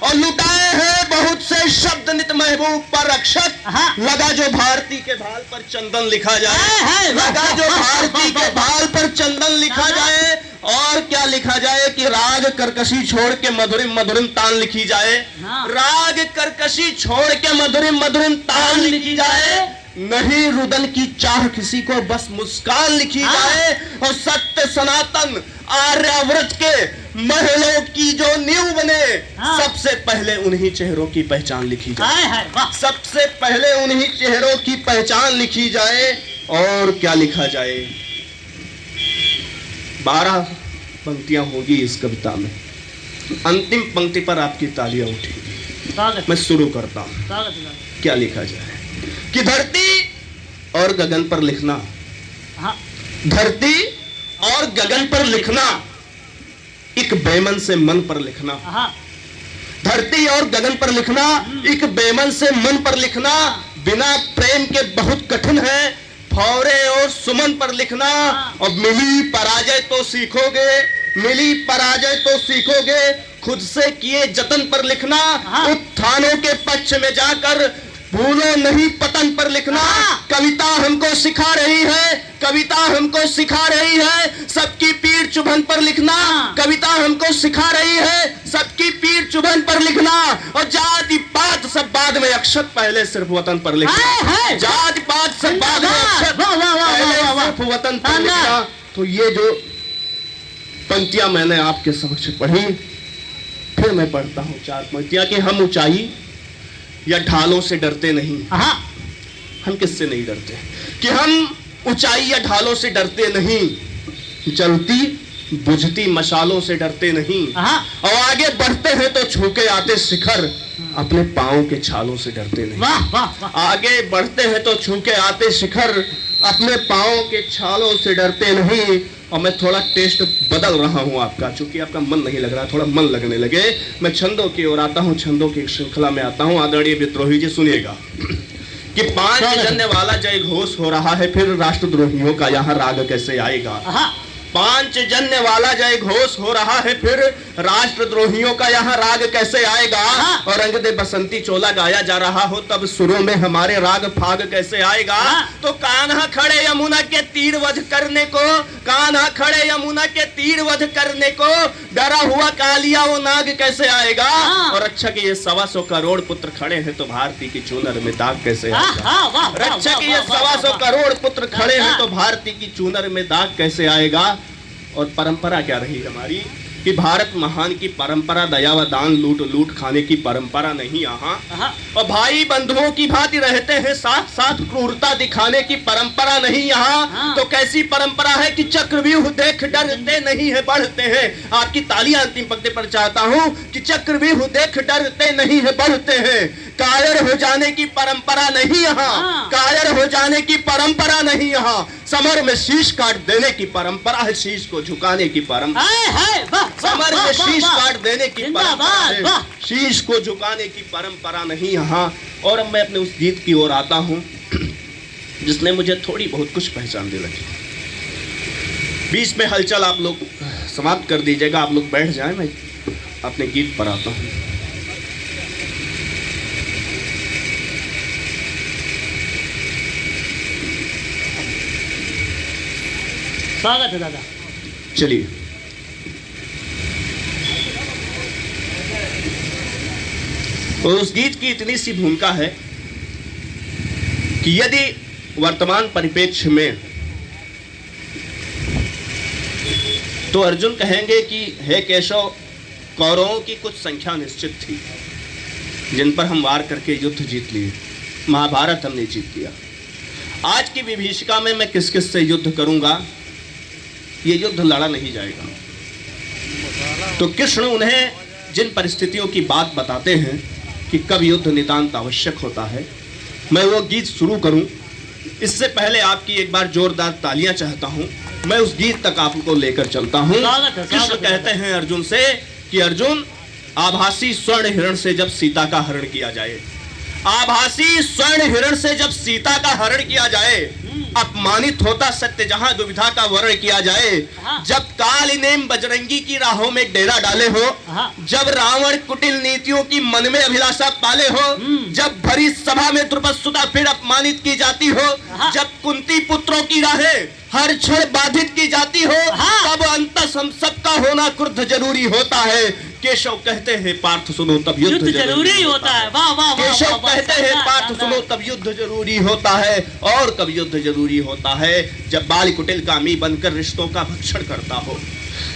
और लुटाए हैं बहुत से शब्द नित महबूब पर रक्षक, लगा जो भारती के भाल पर चंदन लिखा जाए, लगा जो भारती के भाल पर चंदन लिखा जाए। और क्या लिखा जाए कि राग करकशी छोड़ के मधुरिम मधुरिम तान लिखी जाए, राग करकशी छोड़ के मधुरिम मधुरिम तान लिखी जाए। नहीं रुदन की चाह किसी को, बस मुस्कान लिखी जाए। और सत्य सनातन आर्याव्रत के महलों की जो नींव बने, हाँ। सबसे पहले उन्हीं चेहरों की पहचान लिखी जाए। हाय हाय वाह सबसे पहले उन्हीं चेहरों की पहचान लिखी जाए। और क्या लिखा जाए? 12 पंक्तियां होगी इस कविता में। अंतिम पंक्ति पर आपकी तालियां उठेंगी। स्वागत मैं शुरू करता हूं। स्वागत स्वागत। क्या लिखा जाए कि धरती और गगन पर लिखना, हाँ धरती और गगन पर लिखना, एक बेमन से मन पर लिखना। हाँ धरती और गगन पर लिखना, एक बेमन से मन पर लिखना, बिना प्रेम के बहुत कठिन है, फौरे और सुमन पर लिखना। और मिली पराजय तो सीखोगे, मिली पराजय तो सीखोगे, खुद से किए जतन पर लिखना। उत्थानों के पक्ष में जाकर भूलो नहीं पतन पर लिखना। कविता हमको सिखा रही है, कविता हमको सिखा रही है, सबकी पीठ चुभन पर लिखना। कविता हमको सिखा रही है, सबकी पीठ चुभन पर लिखना। और जाति पात सब बाद में, अक्षत पहले सिर्फ वतन पर लिखना। जाति पात सब बाद में, अक्षत पहले सिर्फ वतन पर लिखना। तो ये जो पंक्तियां मैंने आपके समक्ष पढ़ी, फिर मैं पढ़ता हूं 4 पंक्तियां कि हम ऊंचाई या ढालों से डरते नहीं। हम किससे नहीं डरते? कि हम ऊंचाई या ढालों से डरते नहीं, जलती बुझती मशालों से डरते नहीं। और आगे बढ़ते हैं तो छूके आते शिखर, अपने पांव के छालों से डरते नहीं। वाह वाह वाह। आगे बढ़ते हैं तो छूके आते शिखर, अपने पांव के छालों से डरते नहीं। और मैं थोड़ा टेस्ट बदल रहा हूं आपका, चूंकि आपका मन नहीं लग रहा, थोड़ा मन लगने लगे। मैं छंदों की ओर आता हूं, छंदों की श्रृंखला में आता हूं। आदरणीय विद्रोही जी सुनिएगा कि 5 जन्य वाला जय घोष हो रहा है, फिर राष्ट्रद्रोहियों का यहाँ राग कैसे आएगा? 5 जन्य वाला जय घोष हो रहा है, फिर राष्ट्रद्रोहियों का यहाँ राग कैसे आएगा? और रंग दे बसंती चोला गाया जा रहा हो, तब सुरों में हमारे राग फाग कैसे आएगा? तो कान्हा खड़े यमुना के तीर वध करने को, कान्हा खड़े यमुना के तीर वध करने को, डरा हुआ कालिया वो नाग कैसे आएगा? और रक्षक ये 125 करोड़ पुत्र खड़े हैं, तो भारती की चूनर में दाग कैसे आएगा? रक्षक ये 125 करोड़ पुत्र खड़े हैं, तो भारती की चूनर में दाग कैसे आएगा? और परंपरा क्या रही हमारी कि भारत महान की परंपरा, दया व दान, लूट लूट खाने की परंपरा नहीं यहाँ। और भाई बंधुओं की भांति रहते हैं साथ साथ, क्रूरता दिखाने की परंपरा नहीं यहाँ। तो कैसी परंपरा है कि चक्रव्यूह देख डरते नहीं है, बढ़ते हैं। आपकी तालियां अंतिम पंक्ति पर चाहता हूँ कि चक्रव्यूह देख डरते नहीं है, बढ़ते हैं। कायर हो जाने की परंपरा नहीं यहाँ, कायर हो जाने की परंपरा नहीं यहाँ। समर में शीश काट देने की परंपरा है, शीश को झुकाने की परंपरा। समर में शीश काट देने की परंपरा है, शीश को झुकाने की परंपरा नहीं यहाँ। और अब मैं अपने उस गीत की ओर आता हूँ जिसने मुझे थोड़ी बहुत कुछ पहचान दे रखी। बीच में हलचल आप लोग समाप्त कर दीजिएगा, आप लोग बैठ जाएं, मैं अपने गीत पर आता हूँ। स्वागत है दादा। चलिए, तो उस गीत की इतनी सी भूमिका है कि यदि वर्तमान परिप्रेक्ष्य में तो अर्जुन कहेंगे कि हे केशव, कौरवों की कुछ संख्या निश्चित थी जिन पर हम वार करके युद्ध जीत लिए, महाभारत हमने जीत लिया। आज की विभीषिका में मैं किस किस से युद्ध करूंगा, ये युद्ध लड़ा नहीं जाएगा। तो कृष्ण उन्हें जिन परिस्थितियों की बात बताते हैं कि कब युद्ध नितांत आवश्यक होता है, मैं वो गीत शुरू करूं, इससे पहले आपकी एक बार जोरदार तालियां चाहता हूं। मैं उस गीत तक आपको लेकर चलता हूं। कृष्ण कहते हैं अर्जुन से कि अर्जुन, आभासी स्वर्ण हिरण से जब सीता का हरण किया जाए, आभासी स्वर्ण हिरण से जब सीता का हरण किया जाए, अपमानित होता सत्य जहां दुविधा का वर्ण किया जाए, जब काल नेम बजरंगी की राहों में डेरा डाले हो, जब रावण कुटिल नीतियों की मन में अभिलाषा पाले हो, जब भरी सभा में द्रुपद सुता फिर अपमानित की जाती हो, जब कुंती पुत्रों की राहें हर क्षण बाधित की जाती हो, तब अंतस हम सबका होना क्रुद्ध जरूरी होता है। केशव कहते हैं पार्थ सुनो तब युद्ध जरूरी होता है। वाह वाह। केशव कहते हैं पार्थ सुनो तब युद्ध जरूरी होता है। और कब युद्ध जरूरी होता है? जब बाल कुटिल कामी बनकर रिश्तों का भक्षण करता हो,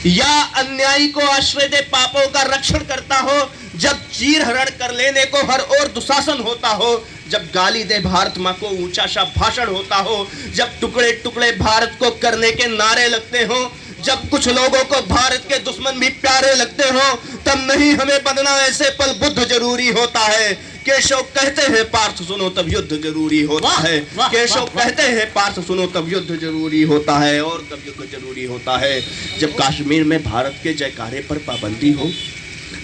या अन्यायी को आश्रय दे पापों का रक्षण करता हो, जब चीर हरण कर लेने को हर ओर दुशासन होता हो, जब गाली दे भारत माँ को ऊंचा सा भाषण होता हो, जब टुकड़े टुकड़े भारत को करने के नारे लगते हो, जब कुछ लोगों को भारत के दुश्मन भी प्यारे लगते हो, तब नहीं हमें बनना ऐसे पल बुद्ध जरूरी होता है। केशव कहते हैं पार्थ सुनो तब युद्ध जरूरी होता है। केशव कहते हैं पार्थ सुनो तब युद्ध जरूरी होता है। और तब युद्ध जरूरी होता है जब कश्मीर में भारत के जयकारे पर पाबंदी हो,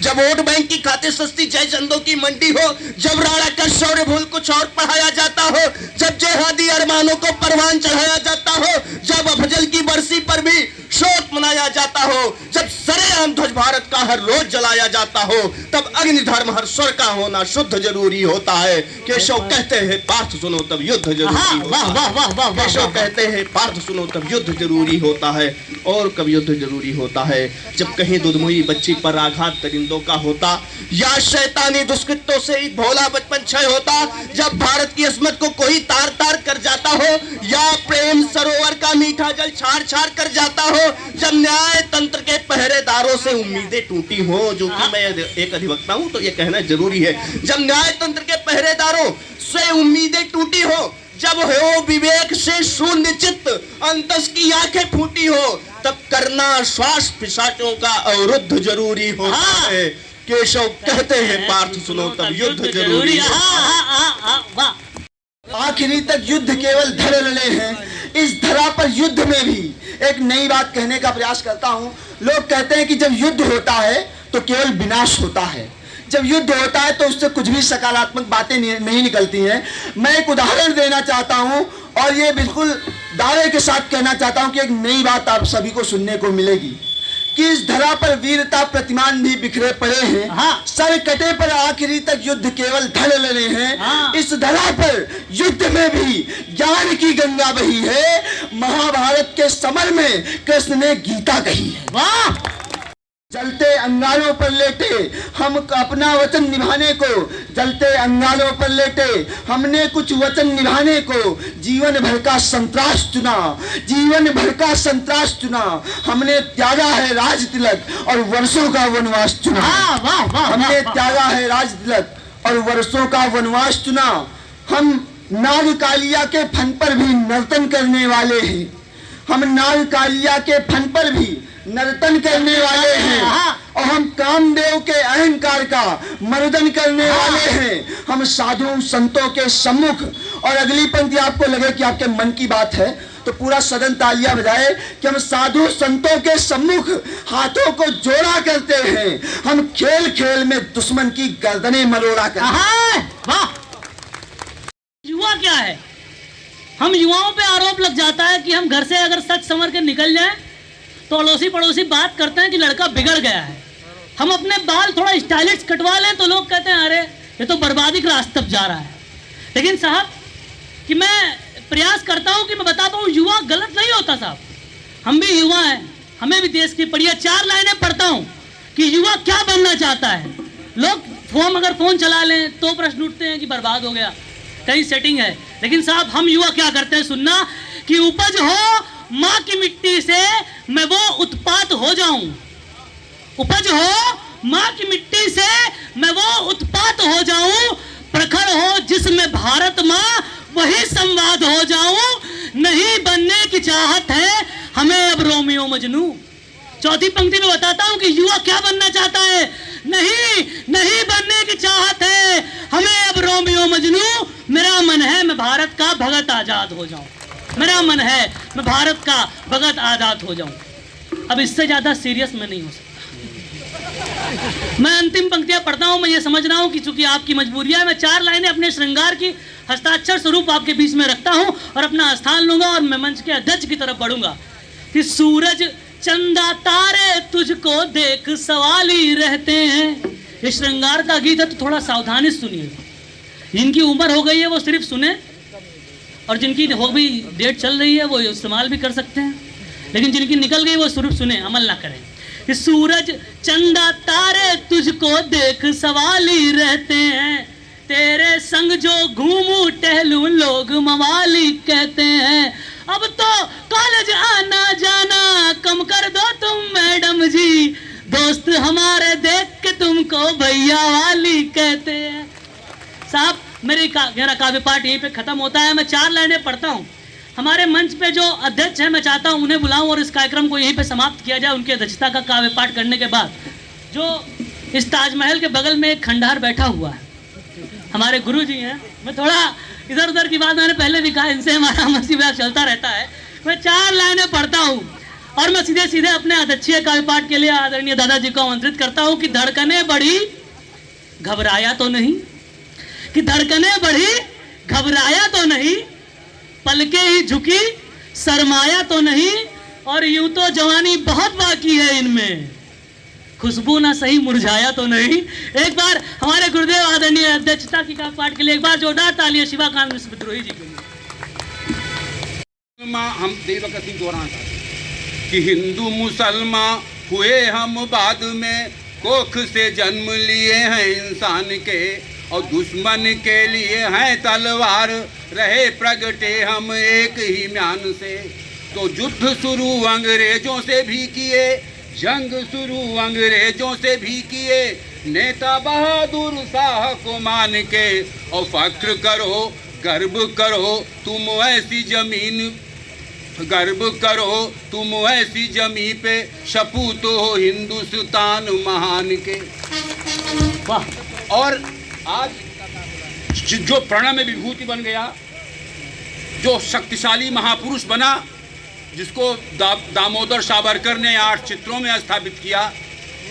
जब वोट बैंक की खातिर सस्ती जय चंदों की मंडी हो, जब राणा का शौर्य भूल कुछ और पढ़ाया जाता हो, जब जेहादी अरमानों को परवान चढ़ाया जाता हो, जब अफजल की बरसी पर भी शोक मनाया जाता हो, जब सरेआम ध्वज भारत का हर रोज जलाया जाता हो, तब अग्निधर्म हर स्वर का होना शुद्ध जरूरी होता है। केशव कहते हैं पार्थ सुनो तब युद्ध जरूरी होता है। केशव कहते हैं पार्थ सुनो तब युद्ध जरूरी होता है। और कब युद्ध जरूरी होता है? जब कहीं दुधमुई बच्ची पर आघात परिंदों का होता, या शैतानी दुष्कृत्यों से एक भोला बचपन क्षय होता, जब भारत की अस्मत को कोई तार तार कर जाता हो, या प्रेम सरोवर का मीठा जल छाड़ छाड़ कर जाता हो, जब न्याय तंत्र के पहरेदारों से उम्मीदें टूटी हो, जो कि मैं एक अधिवक्ता हूं तो ये कहना जरूरी है, जब न्याय तंत्र के पहरेदारों से उम्मीदें टूटी हो, जब हो विवेक से शून्य चित्त अंतस की आंखें फूटी हो, तब करना श्वास पिशाचों का अवरुद्ध जरूरी होता है। केशव कहते हैं पार्थ सुनो तब युद्ध जरूरी होता है। आखिरी तक युद्ध केवल धड़ लड़े हैं। इस धरा पर युद्ध में भी एक नई बात कहने का प्रयास करता हूं। लोग कहते हैं कि जब युद्ध होता है तो केवल विनाश होता है, जब युद्ध होता है तो उससे कुछ भी सकारात्मक बातें नहीं निकलती हैं। मैं एक उदाहरण देना चाहता हूं और ये बिल्कुल दावे के साथ कहना चाहता हूं कि एक नई बात आप सभी को सुनने को मिलेगी कि इस धरा पर वीरता प्रतिमान भी बिखरे पड़े हैं। सर कटे पर आखिरी तक युद्ध केवल धड़ लड़े हैं। इस धरा पर युद्ध में भी ज्ञान की गंगा बही है। महाभारत के समर में कृष्ण ने गीता कही है। वाह! जलते अंगारों पर लेटे हम अपना वचन निभाने को, जलते अंगारों पर लेटे हमने कुछ वचन निभाने को जीवन भर का संतरास चुना, जीवन भर का संतरास चुना। हमने त्यागा है राज तिलक और वर्षों का वनवास चुना। हमने त्यागा है राज तिलक और वर्षों का वनवास चुना। हम नाग कालिया के फन पर भी नर्तन करने वाले हैं। हम नाग कालिया के फन पर भी नर्तन करने वाले हैं और हम कामदेव के अहंकार का मर्दन करने वाले हैं। हम साधु संतों के सम्मुख, और अगली पंक्ति आपको लगे कि आपके मन की बात है तो पूरा सदन तालियां बजाए कि हम साधु संतों के सम्मुख हाथों को जोड़ा करते हैं। हम खेल खेल में दुश्मन की गर्दनें मरोड़ा करते हैं। युवा क्या है? हम युवाओं पे आरोप लग जाता है कि हम घर से अगर सच संवर के निकल जाएं तो अड़ोसी पड़ोसी बात करते हैं कि लड़का बिगड़ गया है। हम अपने बाल थोड़ा स्टाइलिश कटवा लें तो लोग कहते हैं अरे ये तो बर्बादी के रास्ते पर जा रहा है। लेकिन साहब कि मैं प्रयास करता हूं कि मैं बता पाऊं युवा गलत नहीं होता साहब। हम भी युवा हैं, हमें भी देश की पढ़िए 4 लाइनें पढ़ता हूं कि युवा क्या बनना चाहता है। लोग अगर फोन चला लें तो प्रश्न उठते हैं कि बर्बाद हो गया, कहीं सेटिंग है। लेकिन साहब हम युवा क्या करते हैं सुनना कि उपज हो माँ की मिट्टी से मैं वो उत्पात हो जाऊं, उपज हो माँ की मिट्टी से मैं वो उत्पात हो जाऊं, प्रखर हो जिसमें भारत माँ वही संवाद हो जाऊं। नहीं बनने की चाहत है हमें अब रोमियो मजनू। चौथी पंक्ति में बताता हूं कि युवा क्या बनना चाहता है। नहीं बनने की चाहत है हमें अब रोमियो मजनू। मेरा मन है मैं भारत का भगत आजाद हो जाऊं। मेरा मन है मैं भारत का भगत आजाद हो जाऊं। अब इससे ज्यादा सीरियस मैं नहीं हो सकता। मैं अंतिम पंक्तियां पढ़ता हूं। मैं ये समझ रहा हूं कि चूंकि आपकी मजबूरियां, मैं 4 लाइनें अपने श्रृंगार की हस्ताक्षर स्वरूप आपके बीच में रखता हूं और अपना स्थान लूंगा और मैं मंच के अध्यक्ष की तरफ बढ़ूंगा कि सूरज चंदा तारे तुझको देख सवाली रहते हैं। ये श्रृंगार का गीत है तो थोड़ा सावधानी सुनिए। जिनकी उम्र हो गई है वो सिर्फ सुने और जिनकी हो गई डेट चल रही है वो इस्तेमाल भी कर सकते हैं, लेकिन जिनकी निकल गई वो सिर्फ सुने, अमल ना करें। कि सूरज चंदा तारे तुझको देख सवाली रहते हैं, तेरे संग जो घूमू टहलूं लोग मवाली कहते हैं। अब तो कॉलेज आना जाना कम कर दो तुम मैडम दोस्त हमारे देख के तुमको भैया वाली कहते हैं। साहब मेरा काव्य पाठ यहीं पे खत्म होता है। मैं 4 लाइनें पढ़ता हूँ। हमारे मंच पे जो अध्यक्ष है मैं चाहता हूँ उन्हें बुलाऊं और इस कार्यक्रम को यहीं पे समाप्त किया जाए। उनकी अध्यक्षता का काव्य पाठ करने के बाद जो इस ताजमहल के बगल में एक खंडहर बैठा हुआ है, हमारे गुरु जी हैं। मैं थोड़ा इधर उधर की बात मैंने पहले भी कहा, इनसे हमारा मस्ती मजाक चलता रहता है। मैं 4 लाइनें पढ़ता हूँ और मैं सीधे सीधे अपने अध्यक्षीय काव्य पाठ के लिए आदरणीय दादाजी को आमंत्रित करता हूँ कि धड़कने बढ़ी घबराया तो नहीं, कि धड़कने बढ़ी घबराया तो नहीं, पलके ही झुकी शर्माया तो नहीं, और यूं तो जवानी बहुत बाकी है इनमें, खुशबू ना सही मुरझाया तो नहीं। एक बार हमारे गुरुदेव आदरणीय अध्यक्षता की काव्य पाठ के लिए एक बार जोरदार तालियां शिवाकांत मिश्र विद्रोही जी के लिए। हम देवक सिंह दोहराना चाहते हैं कि हिंदू मुसलमान हुए हम बाद में, कोख से जन्म लिए हैं इंसान के, और दुश्मन के लिए हैं तलवार, रहे प्रगटे हम एक ही म्यान से। तो युद्ध शुरू अंग्रेजों से भी किए, जंग शुरू अंग्रेजों से भी किए, नेता बहादुर शाह को मान के, और फख्र करो गर्व करो तुम ऐसी जमीन, गर्व करो तुम ऐसी जमी पे, सपूत हो हिंदुस्तान महान के। वाह। और आज जो प्रणव में विभूति बन गया, जो शक्तिशाली महापुरुष बना, जिसको दामोदर सावरकर ने 8 चित्रों में स्थापित किया,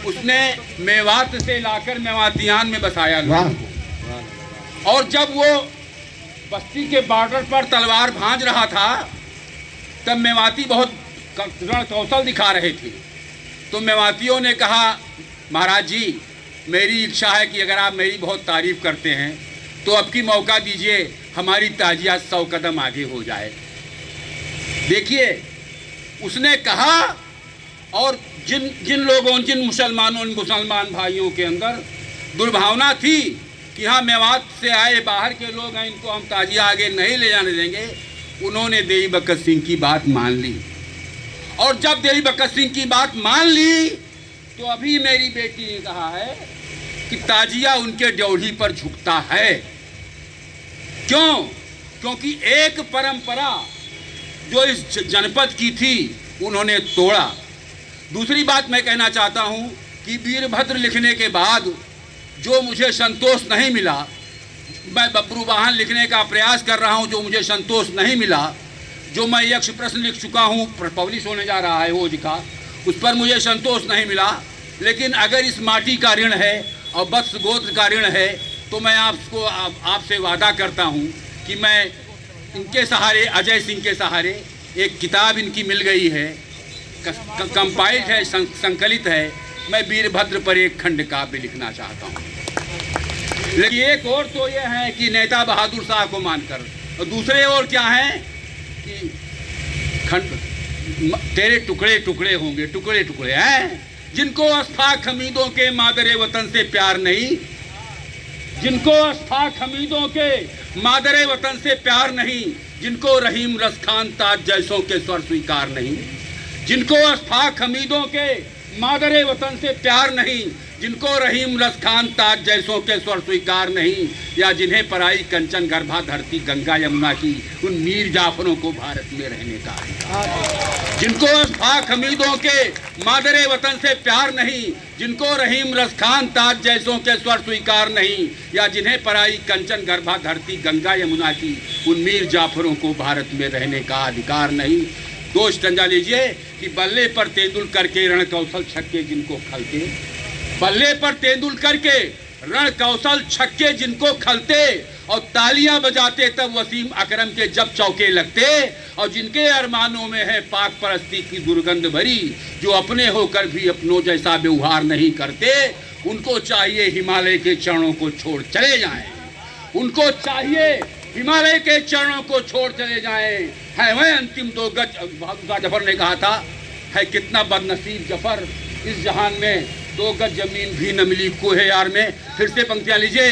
उसने मेवात से लाकर मेवातियान में बसाया लोगों को। और जब वो बस्ती के बॉर्डर पर तलवार भांज रहा था तब मेवाती बहुत रण कौशल दिखा रहे थे। तो मेवातियों ने कहा, महाराज जी मेरी इच्छा है कि अगर आप मेरी बहुत तारीफ करते हैं तो अब की मौका दीजिए, हमारी ताजिया 100 कदम आगे हो जाए। देखिए उसने कहा, और जिन लोगों, जिन मुसलमान भाइयों के अंदर दुर्भावना थी कि हाँ मेवात से आए बाहर के लोग हैं, इनको हम ताजिया आगे नहीं ले जाने देंगे, उन्होंने देवी बकत सिंह की बात मान ली। और जब देवी बकत सिंह की बात मान ली तो अभी मेरी बेटी ने कहा है कि ताजिया उनके ड्योढ़ी पर झुकता है। क्यों? क्योंकि एक परंपरा जो इस जनपद की थी उन्होंने तोड़ा। दूसरी बात मैं कहना चाहता हूं कि वीरभद्र लिखने के बाद जो मुझे संतोष नहीं मिला, मैं बब्रू वाहन लिखने का प्रयास कर रहा हूं, जो मुझे संतोष नहीं मिला, जो मैं यक्ष प्रश्न लिख चुका हूं, पब्लिश होने जा रहा है ओज का, उस पर मुझे संतोष नहीं मिला। लेकिन अगर इस माटी का ऋण है और वत्स गोत्र का ऋण है तो मैं आपसे वादा करता हूं कि मैं इनके सहारे, अजय सिंह के सहारे, एक किताब इनकी मिल गई है, कंपाइल्ड है, संकलित है, मैं वीरभद्र पर एक खंड काव्य लिखना चाहता हूँ। लेकिन एक और तो ये है कि नेता बहादुर शाह को मानकर, और दूसरे और क्या है कि खंड तेरे टुकड़े टुकड़े होंगे, टुकड़े टुकड़े हैं, जिनको अस्फाक हमीदों के मादरे वतन से प्यार नहीं, जिनको अस्फाक हमीदों के मादरे वतन से प्यार नहीं, जिनको रहीम रसखान ताज जैसों के स्वर स्वीकार नहीं, जिनको अस्फाक हमीदों के मादरे वतन से प्यार नहीं, जिनको रहीम रसखान ताज जैसों के स्वर स्वीकार नहीं, या जिन्हें पराई कंचन गर्भा धरती गंगा यमुना की उन मीर जाफरों को भारत में रहने का अधिकार, जिनको अस्फाक हमीदों के मादरे वतन से प्यार नहीं, जिनको रहीम रसखान ताज जैसों के स्वर स्वीकार नहीं, या जिन्हें पराई कंचन गर्भा धरती गंगा यमुना की उन मीर जाफरों को भारत में रहने का अधिकार नहीं। दोष तंजा लीजिए कि बल्ले पर तेंदुलकर के रण कौशल छक्के जिनको खलते, बल्ले पर तेंदुलकर के रण कौशल छक्के जिनको खलते, और तालियां बजाते तब वसीम अकरम के जब चौके लगते, और जिनके अरमानों में है पाक परस्ती की दुर्गंध भरी, जो अपने होकर भी अपनों जैसा व्यवहार नहीं करते, उनको चाहिए हिमालय के चरणों को छोड़ चले जाएं, उनको चाहिए हिमालय के चरणों को छोड़ चले जाएं। है वह अंतिम 2 गज, बहादुर जफर ने कहा था, है कितना बदनसीब जफर इस जहान में 2 गज जमीन भी न मिली कोहे यार में। फिर से पंक्तियां लीजिए,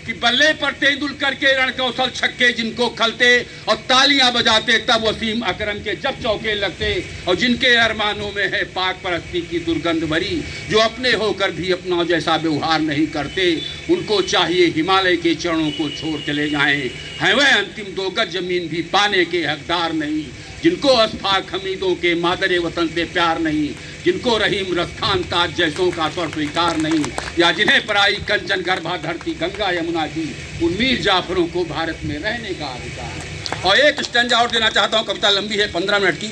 कि बल्ले पर तेंदुलकर के रणकौशल छक्के जिनको खलते और तालियां बजाते तब वसीम अकरम के जब चौके लगते, और जिनके अरमानों में है पाक परस्ती की दुर्गंध भरी, जो अपने होकर भी अपना जैसा व्यवहार नहीं करते, उनको चाहिए हिमालय के चरणों को छोड़ चले जाएं। हैं वह अंतिम 2 गज जमीन भी पाने के हकदार नहीं, जिनको अस्फाक हमीदों के मादरे वतन से प्यार नहीं, जिनको रहीम रस्थान ताज जैसों का स्वर स्वीकार नहीं, या जिन्हें पराई कंचन गर्भा धरती गंगा यमुना की उन मीर जाफरों को भारत में रहने का अधिकार है। और एक स्टैंजा और देना चाहता हूँ, कविता लंबी है 15 मिनट की।